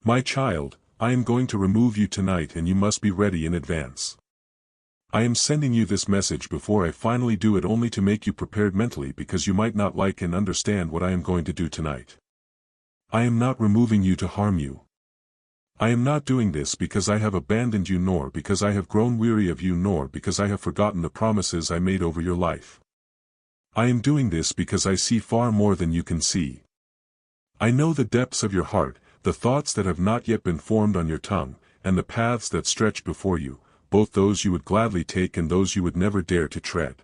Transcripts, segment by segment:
My child, I am going to remove you tonight and you must be ready in advance. I am sending you this message before I finally do it only to make you prepared mentally because you might not like and understand what I am going to do tonight. I am not removing you to harm you. I am not doing this because I have abandoned you nor because I have grown weary of you nor because I have forgotten the promises I made over your life. I am doing this because I see far more than you can see. I know the depths of your heart, the thoughts that have not yet been formed on your tongue, and the paths that stretch before you, both those you would gladly take and those you would never dare to tread.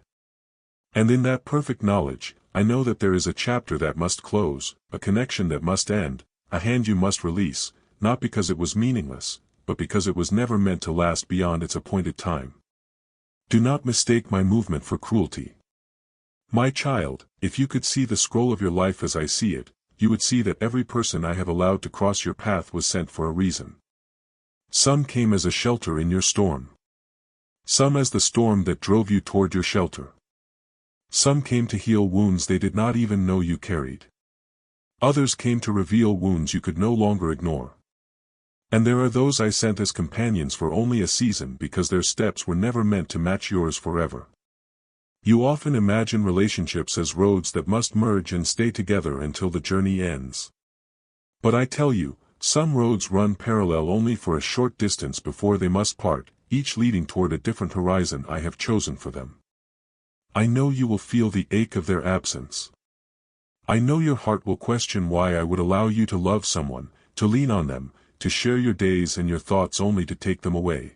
And in that perfect knowledge, I know that there is a chapter that must close, a connection that must end, a hand you must release, not because it was meaningless, but because it was never meant to last beyond its appointed time. Do not mistake my movement for cruelty. My child, if you could see the scroll of your life as I see it, you would see that every person I have allowed to cross your path was sent for a reason. Some came as a shelter in your storm. Some as the storm that drove you toward your shelter. Some came to heal wounds they did not even know you carried. Others came to reveal wounds you could no longer ignore. And there are those I sent as companions for only a season because their steps were never meant to match yours forever. You often imagine relationships as roads that must merge and stay together until the journey ends. But I tell you, some roads run parallel only for a short distance before they must part, each leading toward a different horizon I have chosen for them. I know you will feel the ache of their absence. I know your heart will question why I would allow you to love someone, to lean on them, to share your days and your thoughts only to take them away.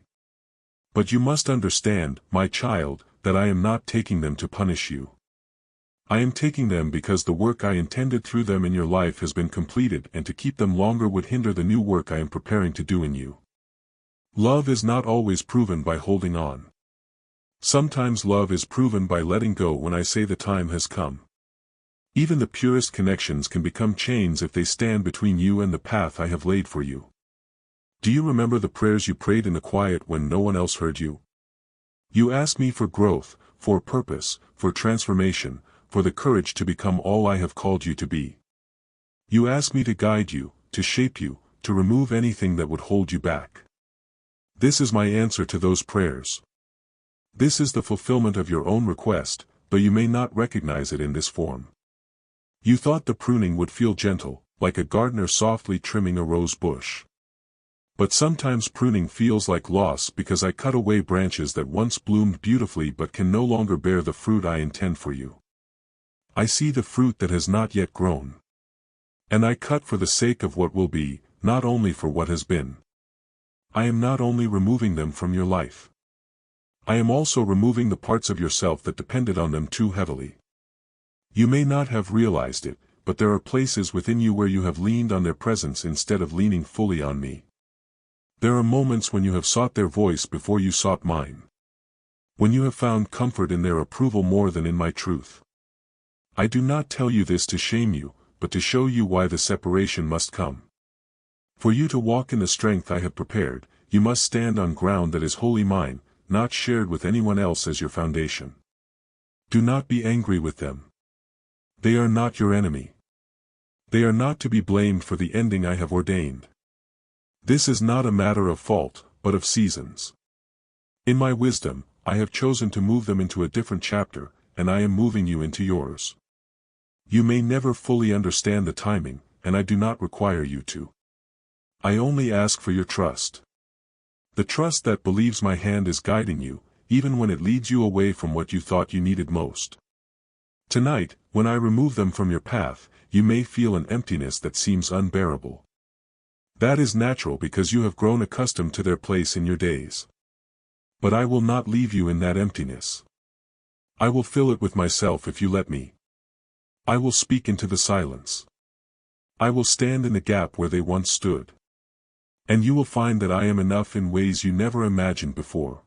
But you must understand, my child, that I am not taking them to punish you. I am taking them because the work I intended through them in your life has been completed and to keep them longer would hinder the new work I am preparing to do in you. Love is not always proven by holding on. Sometimes love is proven by letting go when I say the time has come. Even the purest connections can become chains if they stand between you and the path I have laid for you. Do you remember the prayers you prayed in the quiet when no one else heard you? You asked me for growth, for purpose, for transformation, for the courage to become all I have called you to be. You asked me to guide you, to shape you, to remove anything that would hold you back. This is my answer to those prayers. This is the fulfillment of your own request, though you may not recognize it in this form. You thought the pruning would feel gentle, like a gardener softly trimming a rose bush. But sometimes pruning feels like loss because I cut away branches that once bloomed beautifully but can no longer bear the fruit I intend for you. I see the fruit that has not yet grown. And I cut for the sake of what will be, not only for what has been. I am not only removing them from your life. I am also removing the parts of yourself that depended on them too heavily. You may not have realized it, but there are places within you where you have leaned on their presence instead of leaning fully on me. There are moments when you have sought their voice before you sought mine. When you have found comfort in their approval more than in my truth. I do not tell you this to shame you, but to show you why the separation must come. For you to walk in the strength I have prepared, you must stand on ground that is wholly mine, not shared with anyone else as your foundation. Do not be angry with them. They are not your enemy. They are not to be blamed for the ending I have ordained. This is not a matter of fault, but of seasons. In my wisdom, I have chosen to move them into a different chapter, and I am moving you into yours. You may never fully understand the timing, and I do not require you to. I only ask for your trust. The trust that believes my hand is guiding you, even when it leads you away from what you thought you needed most. Tonight, when I remove them from your path, you may feel an emptiness that seems unbearable. That is natural because you have grown accustomed to their place in your days. But I will not leave you in that emptiness. I will fill it with myself if you let me. I will speak into the silence. I will stand in the gap where they once stood. And you will find that I am enough in ways you never imagined before.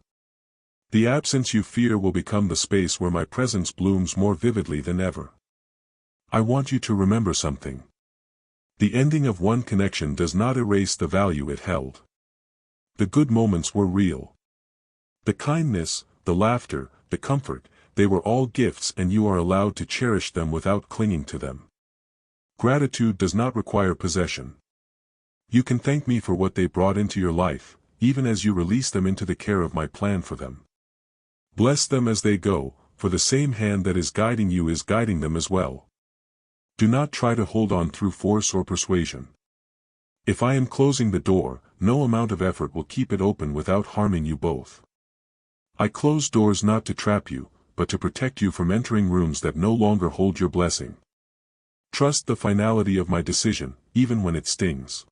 The absence you fear will become the space where my presence blooms more vividly than ever. I want you to remember something. The ending of one connection does not erase the value it held. The good moments were real. The kindness, the laughter, the comfort, they were all gifts and you are allowed to cherish them without clinging to them. Gratitude does not require possession. You can thank me for what they brought into your life, even as you release them into the care of my plan for them. Bless them as they go, for the same hand that is guiding you is guiding them as well. Do not try to hold on through force or persuasion. If I am closing the door, no amount of effort will keep it open without harming you both. I close doors not to trap you, but to protect you from entering rooms that no longer hold your blessing. Trust the finality of my decision, even when it stings.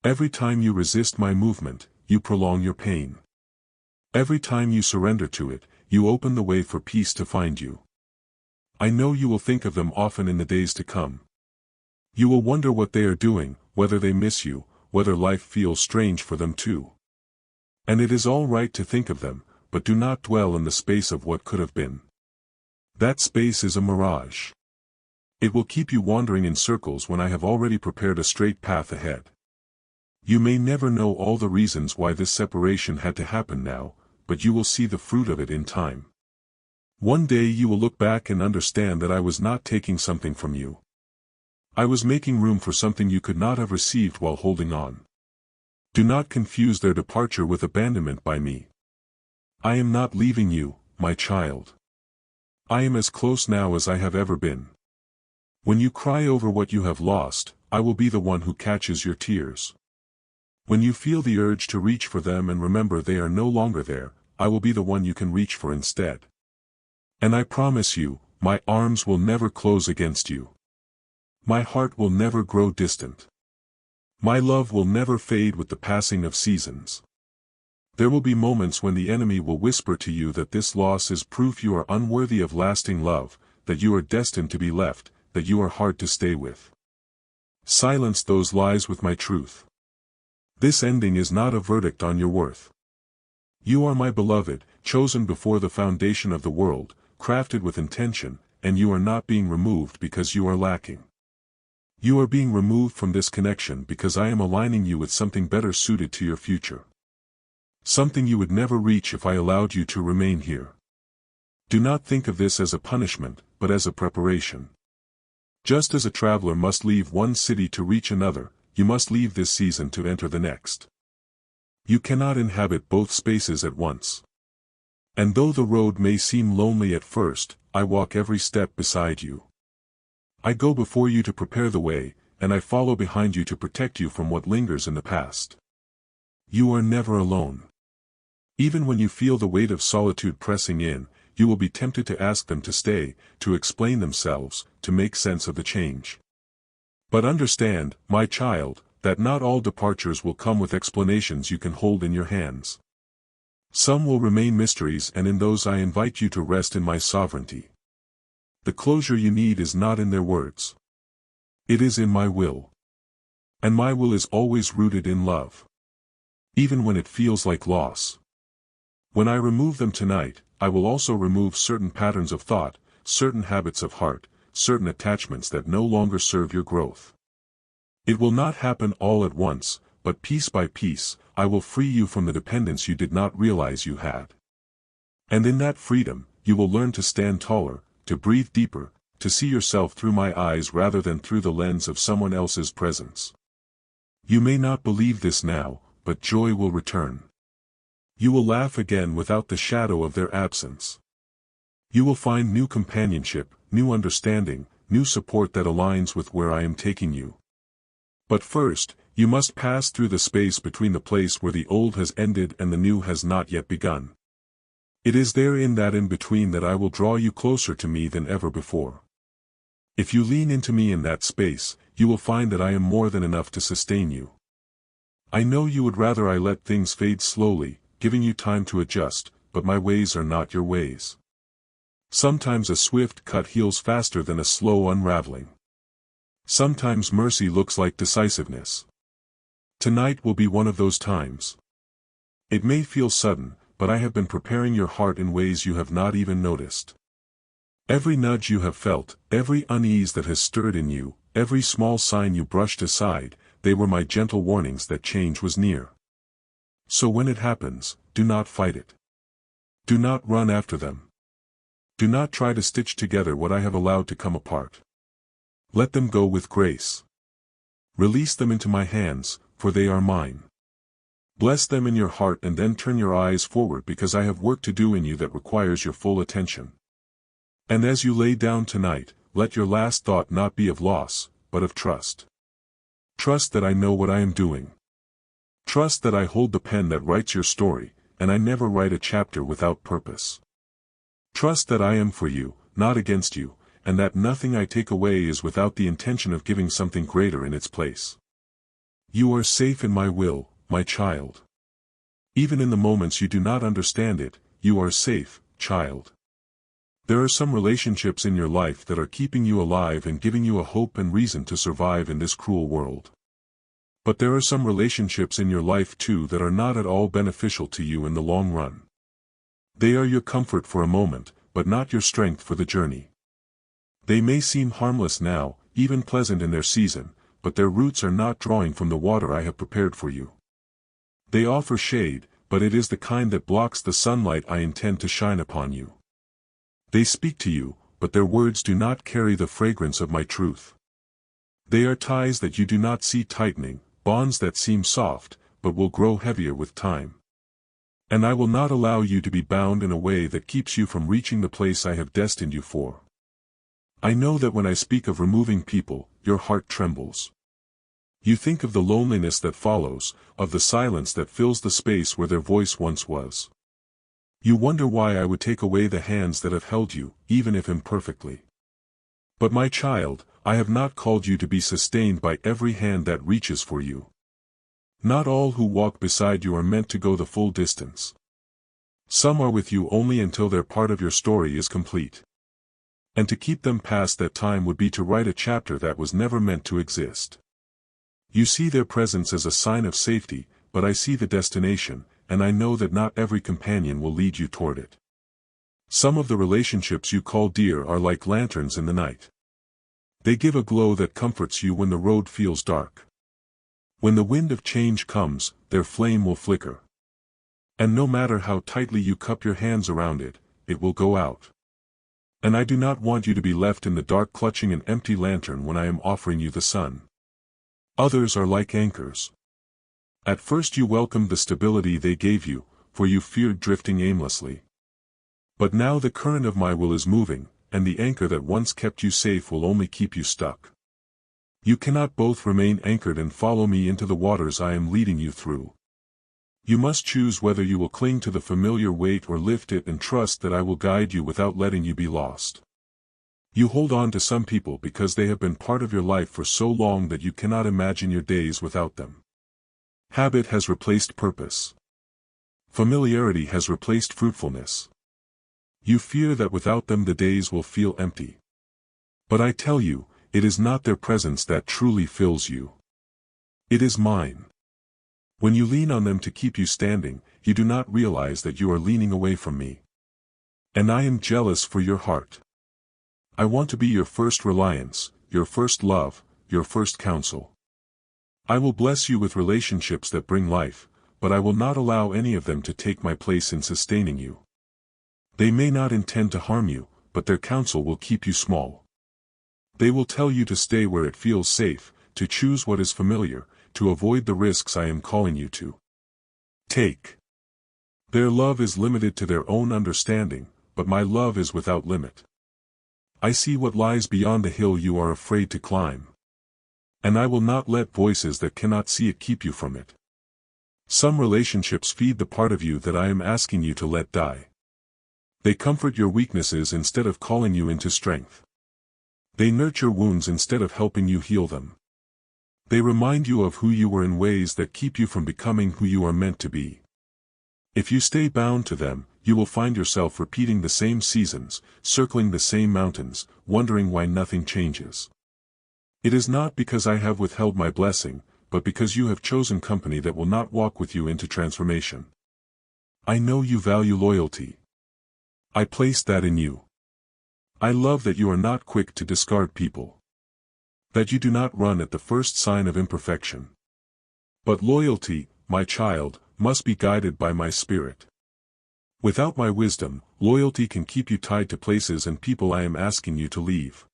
Every time you resist my movement, you prolong your pain. Every time you surrender to it, you open the way for peace to find you. I know you will think of them often in the days to come. You will wonder what they are doing, whether they miss you, whether life feels strange for them too. And it is all right to think of them, but do not dwell in the space of what could have been. That space is a mirage. It will keep you wandering in circles when I have already prepared a straight path ahead. You may never know all the reasons why this separation had to happen now, but you will see the fruit of it in time. One day you will look back and understand that I was not taking something from you. I was making room for something you could not have received while holding on. Do not confuse their departure with abandonment by me. I am not leaving you, my child. I am as close now as I have ever been. When you cry over what you have lost, I will be the one who catches your tears. When you feel the urge to reach for them and remember they are no longer there, I will be the one you can reach for instead. And I promise you, my arms will never close against you. My heart will never grow distant. My love will never fade with the passing of seasons. There will be moments when the enemy will whisper to you that this loss is proof you are unworthy of lasting love, that you are destined to be left, that you are hard to stay with. Silence those lies with my truth. This ending is not a verdict on your worth. You are my beloved, chosen before the foundation of the world, crafted with intention, and you are not being removed because you are lacking. You are being removed from this connection because I am aligning you with something better suited to your future. Something you would never reach if I allowed you to remain here. Do not think of this as a punishment, but as a preparation. Just as a traveler must leave one city to reach another, you must leave this season to enter the next. You cannot inhabit both spaces at once. And though the road may seem lonely at first, I walk every step beside you. I go before you to prepare the way, and I follow behind you to protect you from what lingers in the past. You are never alone. Even when you feel the weight of solitude pressing in, you will be tempted to ask them to stay, to explain themselves, to make sense of the change. But understand, my child, that not all departures will come with explanations you can hold in your hands. Some will remain mysteries, and in those I invite you to rest in my sovereignty. The closure you need is not in their words. It is in my will. And my will is always rooted in love. Even when it feels like loss. When I remove them tonight, I will also remove certain patterns of thought, certain habits of heart, certain attachments that no longer serve your growth. It will not happen all at once, but piece by piece, I will free you from the dependence you did not realize you had. And in that freedom, you will learn to stand taller, to breathe deeper, to see yourself through my eyes rather than through the lens of someone else's presence. You may not believe this now, but joy will return. You will laugh again without the shadow of their absence. You will find new companionship, new understanding, new support that aligns with where I am taking you. But first, you must pass through the space between the place where the old has ended and the new has not yet begun. It is there in that in-between that I will draw you closer to me than ever before. If you lean into me in that space, you will find that I am more than enough to sustain you. I know you would rather I let things fade slowly, giving you time to adjust, but my ways are not your ways. Sometimes a swift cut heals faster than a slow unraveling. Sometimes mercy looks like decisiveness. Tonight will be one of those times. It may feel sudden, but I have been preparing your heart in ways you have not even noticed. Every nudge you have felt, every unease that has stirred in you, every small sign you brushed aside, they were my gentle warnings that change was near. So when it happens, do not fight it. Do not run after them. Do not try to stitch together what I have allowed to come apart. Let them go with grace. Release them into my hands, for they are mine. Bless them in your heart and then turn your eyes forward because I have work to do in you that requires your full attention. And as you lay down tonight, let your last thought not be of loss, but of trust. Trust that I know what I am doing. Trust that I hold the pen that writes your story, and I never write a chapter without purpose. Trust that I am for you, not against you, and that nothing I take away is without the intention of giving something greater in its place. You are safe in my will, my child. Even in the moments you do not understand it, you are safe, child. There are some relationships in your life that are keeping you alive and giving you a hope and reason to survive in this cruel world. But there are some relationships in your life too that are not at all beneficial to you in the long run. They are your comfort for a moment, but not your strength for the journey. They may seem harmless now, even pleasant in their season, but their roots are not drawing from the water I have prepared for you. They offer shade, but it is the kind that blocks the sunlight I intend to shine upon you. They speak to you, but their words do not carry the fragrance of my truth. They are ties that you do not see tightening, bonds that seem soft, but will grow heavier with time. And I will not allow you to be bound in a way that keeps you from reaching the place I have destined you for. I know that when I speak of removing people, your heart trembles. You think of the loneliness that follows, of the silence that fills the space where their voice once was. You wonder why I would take away the hands that have held you, even if imperfectly. But my child, I have not called you to be sustained by every hand that reaches for you. Not all who walk beside you are meant to go the full distance. Some are with you only until their part of your story is complete. And to keep them past that time would be to write a chapter that was never meant to exist. You see their presence as a sign of safety, but I see the destination, and I know that not every companion will lead you toward it. Some of the relationships you call dear are like lanterns in the night. They give a glow that comforts you when the road feels dark. When the wind of change comes, their flame will flicker. And no matter how tightly you cup your hands around it, it will go out. And I do not want you to be left in the dark clutching an empty lantern when I am offering you the sun. Others are like anchors. At first you welcomed the stability they gave you, for you feared drifting aimlessly. But now the current of my will is moving, and the anchor that once kept you safe will only keep you stuck. You cannot both remain anchored and follow me into the waters I am leading you through. You must choose whether you will cling to the familiar weight or lift it and trust that I will guide you without letting you be lost. You hold on to some people because they have been part of your life for so long that you cannot imagine your days without them. Habit has replaced purpose. Familiarity has replaced fruitfulness. You fear that without them the days will feel empty. But I tell you, it is not their presence that truly fills you. It is mine. When you lean on them to keep you standing, you do not realize that you are leaning away from me. And I am jealous for your heart. I want to be your first reliance, your first love, your first counsel. I will bless you with relationships that bring life, but I will not allow any of them to take my place in sustaining you. They may not intend to harm you, but their counsel will keep you small. They will tell you to stay where it feels safe, to choose what is familiar, to avoid the risks I am calling you to take. Their love is limited to their own understanding, but my love is without limit. I see what lies beyond the hill you are afraid to climb. And I will not let voices that cannot see it keep you from it. Some relationships feed the part of you that I am asking you to let die. They comfort your weaknesses instead of calling you into strength. They nurture wounds instead of helping you heal them. They remind you of who you were in ways that keep you from becoming who you are meant to be. If you stay bound to them, you will find yourself repeating the same seasons, circling the same mountains, wondering why nothing changes. It is not because I have withheld my blessing, but because you have chosen company that will not walk with you into transformation. I know you value loyalty. I place that in you. I love that you are not quick to discard people. That you do not run at the first sign of imperfection. But loyalty, my child, must be guided by my spirit. Without my wisdom, loyalty can keep you tied to places and people I am asking you to leave.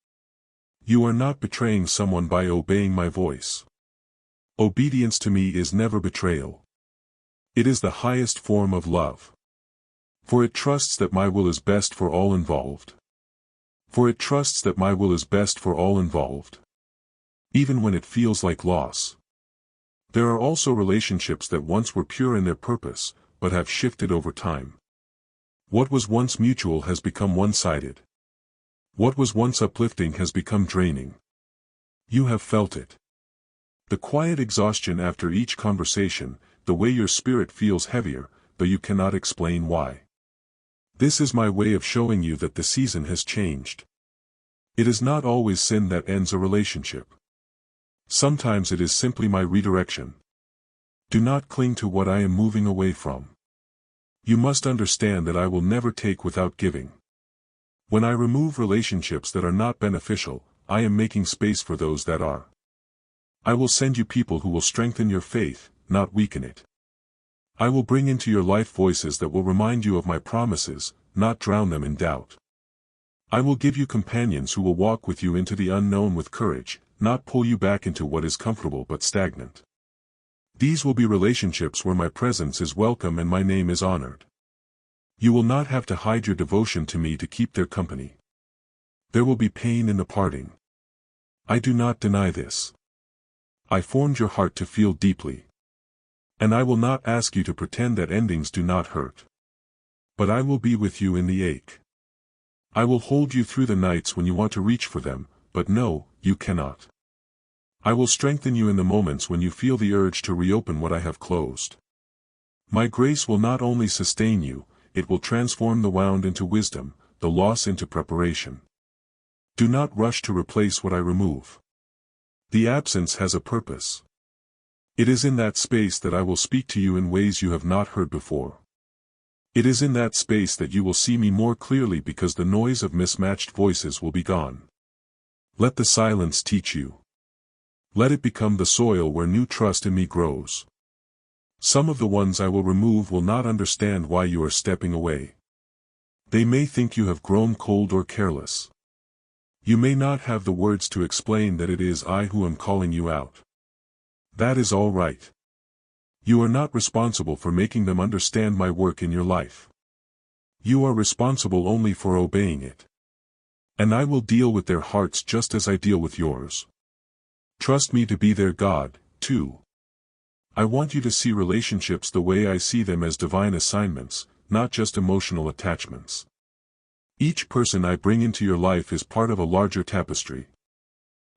You are not betraying someone by obeying my voice. Obedience to me is never betrayal. It is the highest form of love. For it trusts that my will is best for all involved. For it trusts that my will is best for all involved. Even when it feels like loss. There are also relationships that once were pure in their purpose, but have shifted over time. What was once mutual has become one-sided. What was once uplifting has become draining. You have felt it. The quiet exhaustion after each conversation, the way your spirit feels heavier, though you cannot explain why. This is my way of showing you that the season has changed. It is not always sin that ends a relationship. Sometimes it is simply my redirection. Do not cling to what I am moving away from. You must understand that I will never take without giving. When I remove relationships that are not beneficial, I am making space for those that are. I will send you people who will strengthen your faith, not weaken it. I will bring into your life voices that will remind you of my promises, not drown them in doubt. I will give you companions who will walk with you into the unknown with courage, not pull you back into what is comfortable but stagnant. These will be relationships where my presence is welcome and my name is honored. You will not have to hide your devotion to me to keep their company. There will be pain in the parting. I do not deny this. I formed your heart to feel deeply. And I will not ask you to pretend that endings do not hurt. But I will be with you in the ache. I will hold you through the nights when you want to reach for them, but no, you cannot. I will strengthen you in the moments when you feel the urge to reopen what I have closed. My grace will not only sustain you, it will transform the wound into wisdom, the loss into preparation. Do not rush to replace what I remove. The absence has a purpose. It is in that space that I will speak to you in ways you have not heard before. It is in that space that you will see me more clearly because the noise of mismatched voices will be gone. Let the silence teach you. Let it become the soil where new trust in me grows. Some of the ones I will remove will not understand why you are stepping away. They may think you have grown cold or careless. You may not have the words to explain that it is I who am calling you out. That is all right. You are not responsible for making them understand my work in your life. You are responsible only for obeying it. And I will deal with their hearts just as I deal with yours. Trust me to be their God, too. I want you to see relationships the way I see them as divine assignments, not just emotional attachments. Each person I bring into your life is part of a larger tapestry.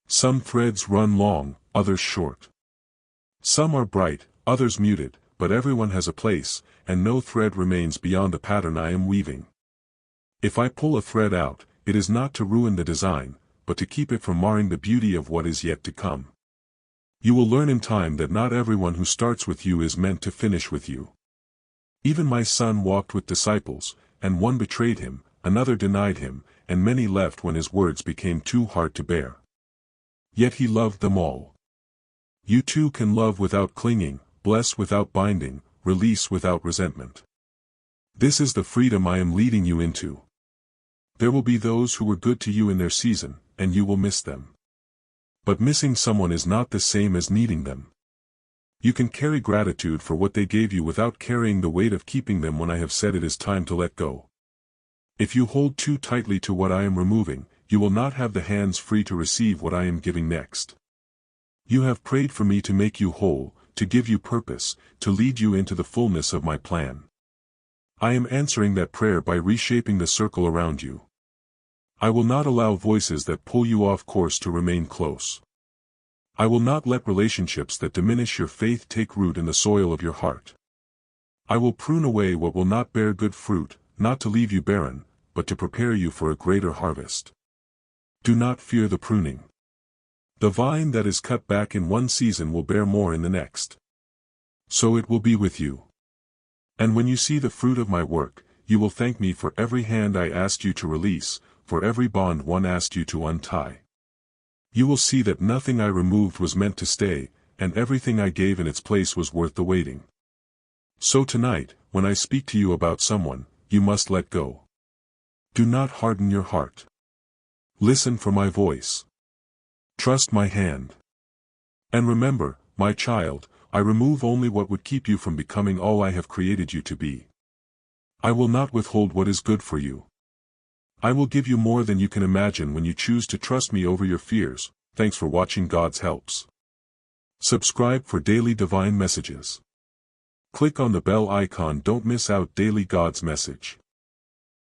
Some threads run long, others short. Some are bright, others muted, but everyone has a place, and no thread remains beyond the pattern I am weaving. If I pull a thread out, it is not to ruin the design, but to keep it from marring the beauty of what is yet to come. You will learn in time that not everyone who starts with you is meant to finish with you. Even my son walked with disciples, and one betrayed him, another denied him, and many left when his words became too hard to bear. Yet he loved them all. You too can love without clinging, bless without binding, release without resentment. This is the freedom I am leading you into. There will be those who were good to you in their season, and you will miss them. But missing someone is not the same as needing them. You can carry gratitude for what they gave you without carrying the weight of keeping them when I have said it is time to let go. If you hold too tightly to what I am removing, you will not have the hands free to receive what I am giving next. You have prayed for me to make you whole, to give you purpose, to lead you into the fullness of my plan. I am answering that prayer by reshaping the circle around you. I will not allow voices that pull you off course to remain close. I will not let relationships that diminish your faith take root in the soil of your heart. I will prune away what will not bear good fruit, not to leave you barren, but to prepare you for a greater harvest. Do not fear the pruning. The vine that is cut back in one season will bear more in the next. So it will be with you. And when you see the fruit of my work, you will thank me for every hand I asked you to release, for every bond one asked you to untie. You will see that nothing I removed was meant to stay, and everything I gave in its place was worth the waiting. So tonight, when I speak to you about someone, you must let go. Do not harden your heart. Listen for my voice. Trust my hand. And remember, My child, I remove only what would keep you from becoming all I have created you to be. I will not withhold what is good for you. I will give you more than you can imagine when you choose to trust me over your fears. Thanks for watching God's Helps. Subscribe for daily divine messages. Click on the bell icon. Don't miss out daily God's message.